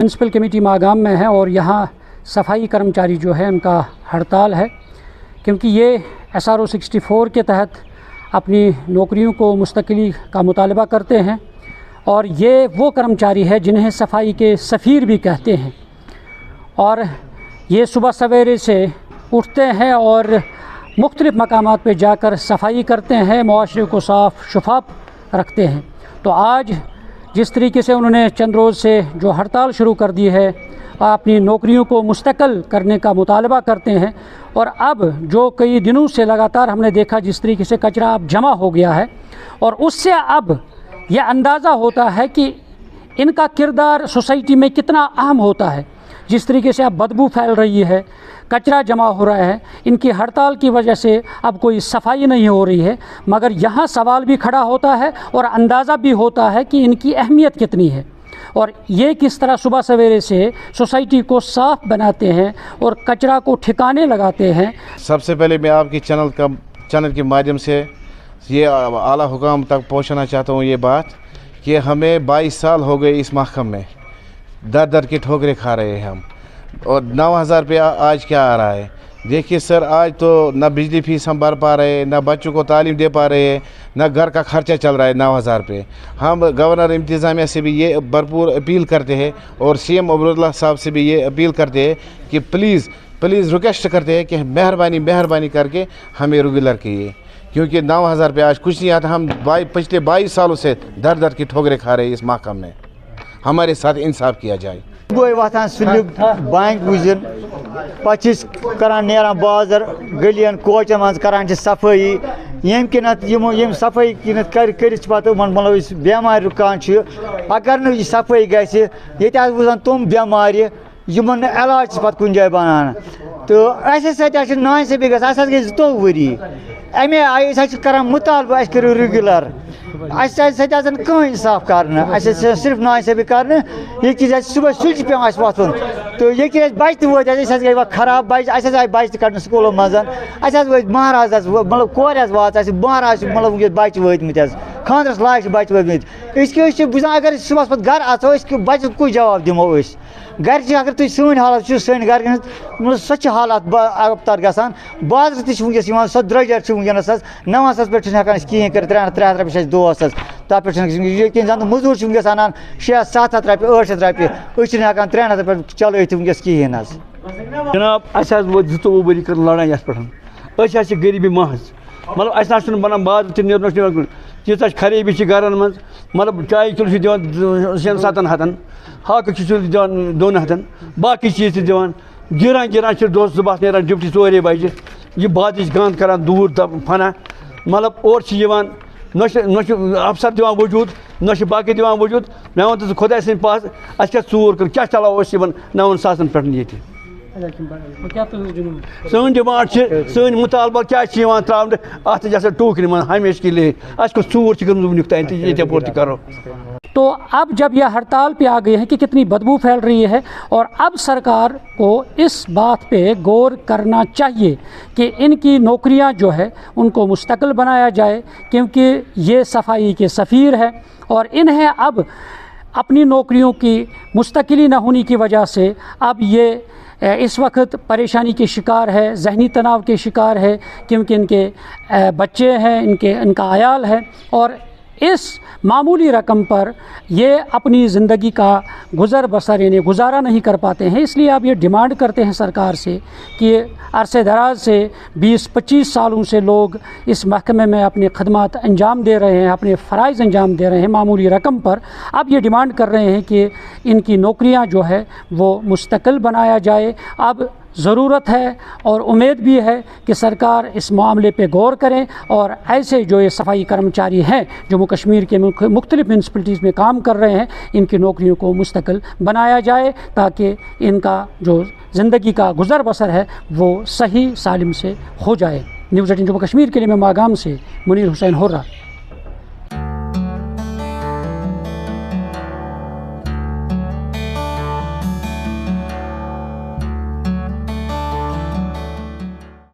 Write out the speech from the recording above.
Municipal committee Magam में है और यहाँ सफाई कर्मचारी जो है उनका हड़ताल है, क्योंकि ये SRO 64 के तहत अपनी नौकरियों को मुस्तकिली का मुतालबा करते हैं और ये वो कर्मचारी है जिन्हें सफाई के सफ़ीर भी कहते हैं। और ये सुबह सवेरे से उठते हैं और मुख्तलिफ़ मकामात पे जाकर सफाई करते हैं, मुआशरे को साफ़ शफाफ रखते हैं। तो आज जिस तरीके से उन्होंने चंद रोज़ से जो हड़ताल शुरू कर दी है, अपनी नौकरियों को मुस्तकिल करने का मुतालबा करते हैं। और अब जो कई दिनों से लगातार हमने देखा जिस तरीके से कचरा अब जमा हो गया है, और उससे अब यह अंदाज़ा होता है कि इनका किरदार सोसाइटी में कितना अहम होता है। जिस तरीके से अब बदबू फैल रही है, कचरा जमा हो रहा है, इनकी हड़ताल की वजह से अब कोई सफाई नहीं हो रही है, मगर यहाँ सवाल भी खड़ा होता है और अंदाज़ा भी होता है कि इनकी अहमियत कितनी है और ये किस तरह सुबह सवेरे से सोसाइटी को साफ़ बनाते हैं और कचरा को ठिकाने लगाते हैं। सबसे पहले मैं आपकी चैनल के माध्यम से ये आला हुकाम तक पहुँचाना चाहता हूँ ये बात कि हमें 22 साल हो गए इस महकम में, दर की ठोकरें खा रहे हैं हम, और 9,000 रुपया आज क्या आ रहा है। देखिए सर, आज तो न बिजली फीस हम भर पा रहे हैं, न बच्चों को तालीम दे पा रहे हैं, न घर का खर्चा चल रहा है 9,000 रुपये। हम गवर्नर इंतज़ामिया से भी ये भरपूर अपील करते हैं और CM अब्दुल्ला साहब से भी ये अपील करते हैं कि प्लीज़ रिक्वेस्ट करते हैं कि मेहरबानी करके हमें रेगुलर कीजिए, क्योंकि 9,000 रुपये आज कुछ नहीं आता। हम पिछले 22 सालों से दर की ठोकरें खा रहे हैं इस महकम में। हमारे साथ इंसाफ किया जाए। गोई वतान सुलिब बैंक बुझन पचिस करान नेरान बाजार गलियन कोचन मज करान सफाई यम किनत यम सफाई किनत कर पत मतलब इस बेमार रुकान अगर न सफाई गस ये बुझान तुम बेमार यमन इलाज पत कुन जाए बनाना। तो अस नान सभी गई 2 वरी अमे आय करान मुतालबा अस करो रेगुलर, कहीं इंसाफ कर सिर्फ नान सभी कर ये सुबह सुल पे वोन। तो ये बच्चे वो गई खराब बच्चे आए बच्चे कड़न स्कूलों मज महाराज मतलब कोर वाच महाराज मतलब बच्चे वतमत खानदरस लायक बच्चे वतमत अस बुझान अगर सुबह पे घर आो बच्चे कुछ जवाब दमो घर अगर तुम सन हालत सन घर मतलब सो हालात अबतर गसान बाजार तस सो द्रजर वनस 900 पे कहें कर 300 रुपये दोस तथ पे जन मजूर वनस अनान 600-700 रुपये 800 रुपये अस 300 रुपये चल वनस कहें। जनाब अस वो 2 वरी कर लड़ाई अस गरीबी महज मतलब अस बनान बाजार नीर तीस खराबी गरन मज मतलब चाय किलो दिवान 6-7 हाक दिवान 2 हथन बाकी चीज़ दिवान गिरान दोस्त सुबह नान ड्यूटी 4 बजे यह बात गंद कर दूर फना मतलब और न अफसर दिवान वजूद न बाकी दिवान वजूद। मैं वन खुदा सद पास अस क्या चूर कर क्या चलाव 9,000 पे ये सन डिमांड सन मुतालबा क्या त्रावन अत टूकन मन हमेशा के लिए अस चूर वनुक तान ये करो। तो अब जब यह हड़ताल पे आ गए हैं कि कितनी बदबू फैल रही है, और अब सरकार को इस बात पे गौर करना चाहिए कि इनकी नौकरियां जो है उनको मुस्तकिल बनाया जाए, क्योंकि ये सफाई के सफ़ीर है और इन्हें अब अपनी नौकरियों की मुस्तकिली न होने की वजह से अब ये इस वक्त परेशानी के शिकार है, जहनी तनाव के शिकार है, क्योंकि इनके बच्चे हैं, इनका आयाल है और इस मामूली रकम पर ये अपनी ज़िंदगी का गुज़र बसर यानी गुजारा नहीं कर पाते हैं। इसलिए आप ये डिमांड करते हैं सरकार से कि अरसे दराज से 20-25 सालों से लोग इस महकमे में अपनी खदमात अंजाम दे रहे हैं, अपने फ़राइज़ अंजाम दे रहे हैं मामूली रकम पर। अब ये डिमांड कर रहे हैं कि इनकी नौकरियां जो है वो मुस्तकिल बनाया जाए। अब ज़रूरत है और उम्मीद भी है कि सरकार इस मामले पे गौर करें और ऐसे जो ये सफाई कर्मचारी हैं जम्मू कश्मीर के मुख्तलिफ़ म्यूनसिपलिटीज़ में काम कर रहे हैं, इनकी नौकरियों को मुस्तकिल बनाया जाए ताकि इनका जो ज़िंदगी का गुज़र बसर है वो सही सालिम से हो जाए। न्यूज़ 18 जम्मू कश्मीर के लिए मैं मागाम से मुनीर हुसैन हुर्रा।